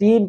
3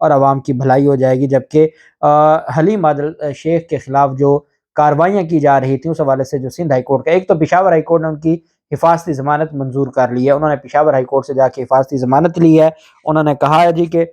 اور عوام کی بھلائی ہو جائے گی۔ جبکہ حلیم عادل شیخ کے خلاف جو کاروائیاں کی جا رہی تھیں اس حوالے سے جو سندھ ہائی کورٹ کا، ایک تو پشاور ہائی کورٹ نے ان کی حفاظتی ضمانت منظور کر لی ہے، انہوں نے پشاور ہائی کورٹ سے جا کے حفاظتی ضمانت لی ہے، انہوں نے کہا ہے جی کہ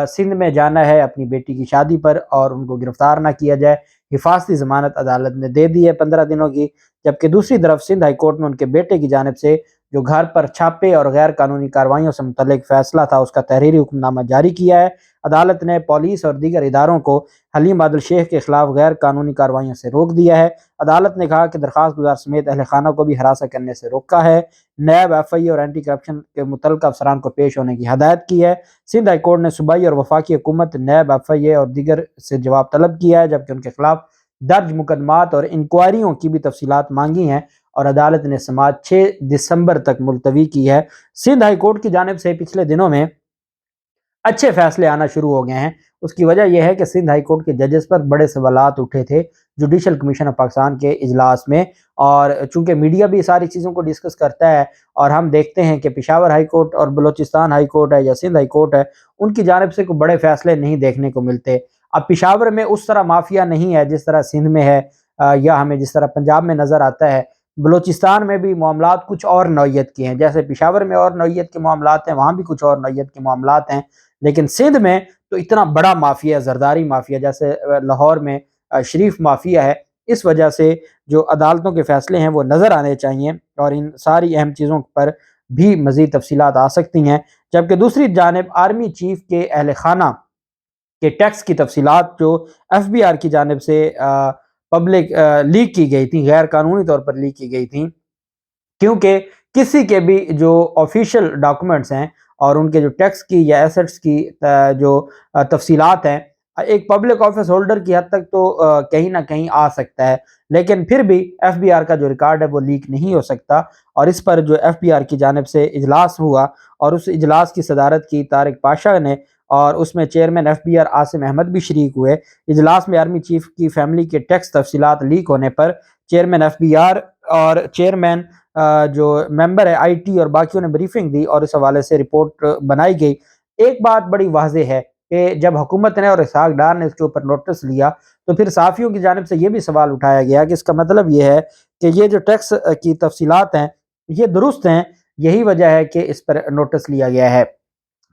سندھ میں جانا ہے اپنی بیٹی کی شادی پر اور ان کو گرفتار نہ کیا جائے، حفاظتی ضمانت عدالت نے دے دی ہے 15 دنوں کی۔ جبکہ دوسری طرف سندھ ہائی کورٹ میں ان کے بیٹے کی جانب سے جو گھر پر چھاپے اور غیر قانونی کارروائیوں سے متعلق فیصلہ تھا اس کا تحریری حکم نامہ جاری کیا ہے۔ عدالت نے پولیس اور دیگر اداروں کو حلیم عادل شیخ کے خلاف غیر قانونی کارروائیوں سے روک دیا ہے۔ عدالت نے کہا کہ درخواست گزار سمیت اہل خانہ کو بھی ہراساں کرنے سے روکا ہے، نیب، ایف آئی اے اور اینٹی کرپشن کے متعلقہ افسران کو پیش ہونے کی ہدایت کی ہے۔ سندھ ہائی کورٹ نے صوبائی اور وفاقی حکومت، نیب، ایف آئی اے اور دیگر سے جواب طلب کیا ہے، جبکہ ان کے خلاف درج مقدمات اور انکوائریوں کی بھی تفصیلات مانگی ہیں اور عدالت نے سماعت 6 دسمبر تک ملتوی کی ہے۔ سندھ ہائی کورٹ کی جانب سے پچھلے دنوں میں اچھے فیصلے آنا شروع ہو گئے ہیں۔ اس کی وجہ یہ ہے کہ سندھ ہائی کورٹ کے ججز پر بڑے سوالات اٹھے تھے جوڈیشل کمیشن آف پاکستان کے اجلاس میں، اور چونکہ میڈیا بھی ساری چیزوں کو ڈسکس کرتا ہے اور ہم دیکھتے ہیں کہ پشاور ہائی کورٹ اور بلوچستان ہائی کورٹ ہے یا سندھ ہائی کورٹ ہے، ان کی جانب سے کوئی بڑے فیصلے نہیں دیکھنے کو ملتے۔ اب پشاور میں اس طرح مافیا نہیں ہے جس طرح سندھ میں ہے، یا ہمیں جس طرح پنجاب میں نظر آتا ہے۔ بلوچستان میں بھی معاملات کچھ اور نوعیت کے ہیں، جیسے پشاور میں اور نوعیت کے معاملات ہیں، وہاں بھی کچھ اور نوعیت کے معاملات ہیں، لیکن سندھ میں تو اتنا بڑا مافیا، زرداری مافیا جیسے لاہور میں شریف مافیا ہے۔ اس وجہ سے جو عدالتوں کے فیصلے ہیں وہ نظر آنے چاہیے اور ان ساری اہم چیزوں پر بھی مزید تفصیلات آ سکتی ہیں۔ جبکہ دوسری جانب آرمی چیف کے اہل خانہ کے ٹیکس کی تفصیلات جو ایف بی آر کی جانب سے پبلک لیک کی گئی تھی، غیر قانونی طور پر لیک کی گئی تھی، کیونکہ کسی کے بھی جو آفیشیل ڈاکومنٹس ہیں اور ان کے جو ٹیکس کی یا ایسٹس کی جو تفصیلات ہیں، ایک پبلک آفس ہولڈر کی حد تک تو کہیں نہ کہیں آ سکتا ہے، لیکن پھر بھی ایف بی آر کا جو ریکارڈ ہے وہ لیک نہیں ہو سکتا۔ اور اس پر جو ایف بی آر کی جانب سے اجلاس ہوا اور اس اجلاس کی صدارت کی طارق پاشا نے، اور اس میں chairman F B R Asim Ahmed بھی شریک ہوئے۔ اجلاس میں آرمی چیف کی فیملی کے ٹیکس تفصیلات لیک ہونے پر چیئرمین ایف بی آر اور چیئرمین جو ممبر ہے آئی ٹی اور باقیوں نے بریفنگ دی اور اس حوالے سے رپورٹ بنائی گئی۔ ایک بات بڑی واضح ہے کہ جب حکومت نے اور اسحاق ڈار نے اس کے اوپر نوٹس لیا تو پھر صحافیوں کی جانب سے یہ بھی سوال اٹھایا گیا کہ اس کا مطلب یہ ہے کہ یہ جو ٹیکس کی تفصیلات ہیں یہ درست ہیں، یہی وجہ ہے کہ اس پر نوٹس لیا گیا ہے۔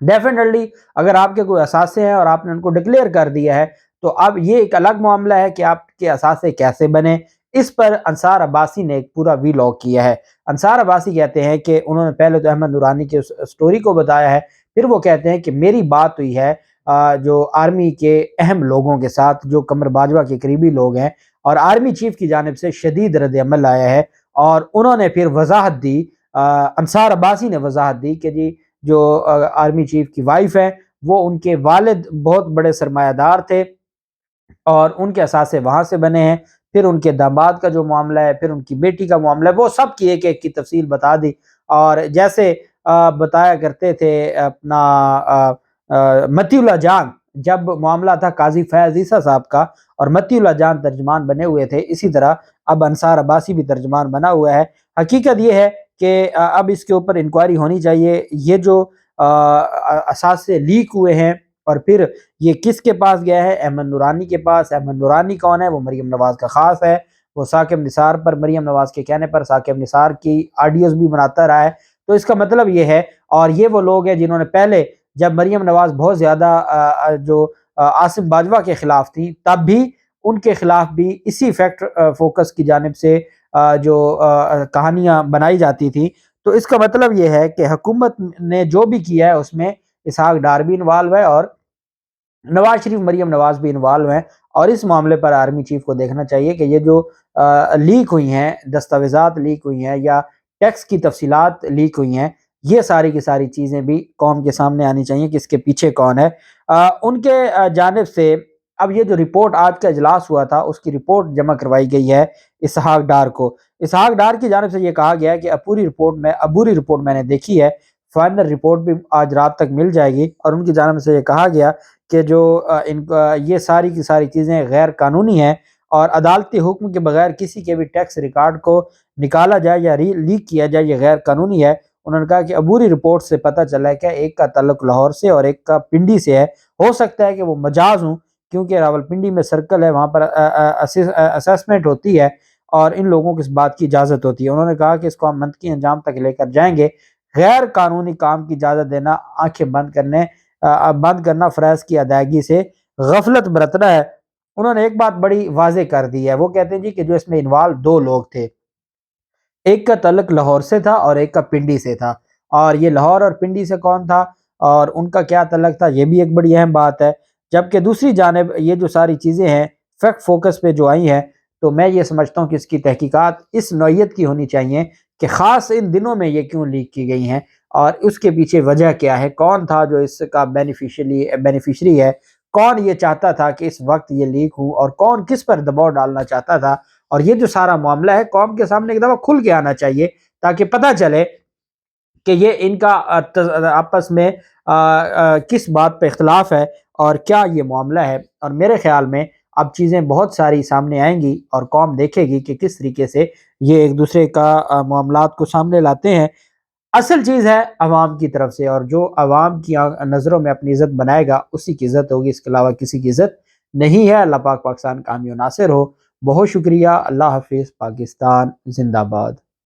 ڈیفینیٹلی اگر آپ کے کوئی اثاثے ہیں اور آپ نے ان کو ڈکلیئر کر دیا ہے تو اب یہ ایک الگ معاملہ ہے کہ آپ کے اثاثے کیسے بنے۔ اس پر انصار عباسی نے ایک پورا وی لاگ کیا ہے۔ انصار عباسی کہتے ہیں کہ انہوں نے پہلے تو احمد نورانی کے سٹوری کو بتایا ہے، پھر وہ کہتے ہیں کہ میری بات ہوئی ہے جو آرمی کے اہم لوگوں کے ساتھ جو قمر باجوہ کے قریبی لوگ ہیں، اور آرمی چیف کی جانب سے شدید رد عمل آیا ہے، اور انہوں نے پھر وضاحت دی، انصار عباسی نے وضاحت دی کہ جی جو آرمی چیف کی وائف ہے وہ ان کے والد بہت بڑے سرمایہ دار تھے اور ان کے اثاثے وہاں سے بنے ہیں، پھر ان کے داماد کا جو معاملہ ہے، پھر ان کی بیٹی کا معاملہ ہے، وہ سب کی ایک ایک کی تفصیل بتا دی۔ اور جیسے بتایا کرتے تھے اپنا متی اللہ جان، جب معاملہ تھا قاضی فیض عیسیٰ صاحب کا اور متی اللہ جان ترجمان بنے ہوئے تھے، اسی طرح اب انصار عباسی بھی ترجمان بنا ہوا ہے۔ حقیقت یہ ہے کہ اب اس کے اوپر انکوائری ہونی چاہیے، یہ جو اثاثے لیک ہوئے ہیں اور پھر یہ کس کے پاس گیا ہے؟ احمد نورانی کے پاس۔ احمد نورانی کون ہے؟ وہ مریم نواز کا خاص ہے، وہ ثاقب نثار پر مریم نواز کے کہنے پر ثاقب نثار کی آڈیوز بھی بناتا رہا ہے۔ تو اس کا مطلب یہ ہے، اور یہ وہ لوگ ہیں جنہوں نے پہلے جب مریم نواز بہت زیادہ جو عاصم باجوہ کے خلاف تھی تب بھی ان کے خلاف بھی اسی فیکٹ فوکس کی جانب سے جو کہانیاں بنائی جاتی تھی۔ تو اس کا مطلب یہ ہے کہ حکومت نے جو بھی کیا ہے اس میں اسحاق ڈار بھی انوالو ہے اور نواز شریف مریم نواز بھی انوالو ہیں، اور اس معاملے پر آرمی چیف کو دیکھنا چاہیے کہ یہ جو لیک ہوئی ہیں، دستاویزات لیک ہوئی ہیں یا ٹیکس کی تفصیلات لیک ہوئی ہیں، یہ ساری کی ساری چیزیں بھی قوم کے سامنے آنی چاہیے کہ اس کے پیچھے کون ہے۔ ان کے جانب سے اب یہ جو رپورٹ آج کا اجلاس ہوا تھا اس کی رپورٹ جمع کروائی گئی ہے اسحاق ڈار کو۔ اسحاق ڈار کی جانب سے یہ کہا گیا ہے کہ عبوری رپورٹ میں نے دیکھی ہے، فائنل رپورٹ بھی آج رات تک مل جائے گی، اور ان کی جانب سے یہ کہا گیا کہ جو یہ ساری کی ساری چیزیں غیر قانونی ہیں اور عدالتی حکم کے بغیر کسی کے بھی ٹیکس ریکارڈ کو نکالا جائے یا لیک کیا جائے یہ غیر قانونی ہے۔ انہوں نے کہا کہ عبوری رپورٹ سے پتہ چلا ہے کہ ایک کا تعلق لاہور سے اور ایک کا پنڈی سے ہے، ہو سکتا ہے کہ وہ مجاز ہوں کیونکہ راولپنڈی میں سرکل ہے، وہاں پر اسیسمنٹ ہوتی ہے اور ان لوگوں کو اس بات کی اجازت ہوتی ہے۔ انہوں نے کہا کہ اس کو ہم منطقی انجام تک لے کر جائیں گے، غیر قانونی کام کی اجازت دینا آنکھیں بند کرنا فرائض کی ادائیگی سے غفلت برتنا ہے۔ انہوں نے ایک بات بڑی واضح کر دی ہے، وہ کہتے ہیں جی کہ جو اس میں انوالو دو لوگ تھے، ایک کا تعلق لاہور سے تھا اور ایک کا پنڈی سے تھا، اور یہ لاہور اور پنڈی سے کون تھا اور ان کا کیا تعلق تھا، یہ بھی ایک بڑی اہم بات ہے۔ جبکہ دوسری جانب یہ جو ساری چیزیں ہیں فیکٹ فوکس پہ جو آئی ہیں، تو میں یہ سمجھتا ہوں کہ اس کی تحقیقات اس نوعیت کی ہونی چاہیے کہ خاص ان دنوں میں یہ کیوں لیک کی گئی ہیں اور اس کے پیچھے وجہ کیا ہے، کون تھا جو اس کا بینیفیشری ہے، کون یہ چاہتا تھا کہ اس وقت یہ لیک ہو اور کون کس پر دباؤ ڈالنا چاہتا تھا۔ اور یہ جو سارا معاملہ ہے قوم کے سامنے ایک دفعہ کھل کے آنا چاہیے تاکہ پتہ چلے کہ یہ ان کا آپس میں کس بات پہ اختلاف ہے اور کیا یہ معاملہ ہے۔ اور میرے خیال میں اب چیزیں بہت ساری سامنے آئیں گی اور قوم دیکھے گی کہ کس طریقے سے یہ ایک دوسرے کا معاملات کو سامنے لاتے ہیں۔ اصل چیز ہے عوام کی طرف سے، اور جو عوام کی نظروں میں اپنی عزت بنائے گا اسی کی عزت ہوگی، اس کے علاوہ کسی کی عزت نہیں ہے۔ اللہ پاک پاکستان کا حامی و ناصر ہو۔ بہت شکریہ۔ اللہ حافظ۔ پاکستان زندہ باد۔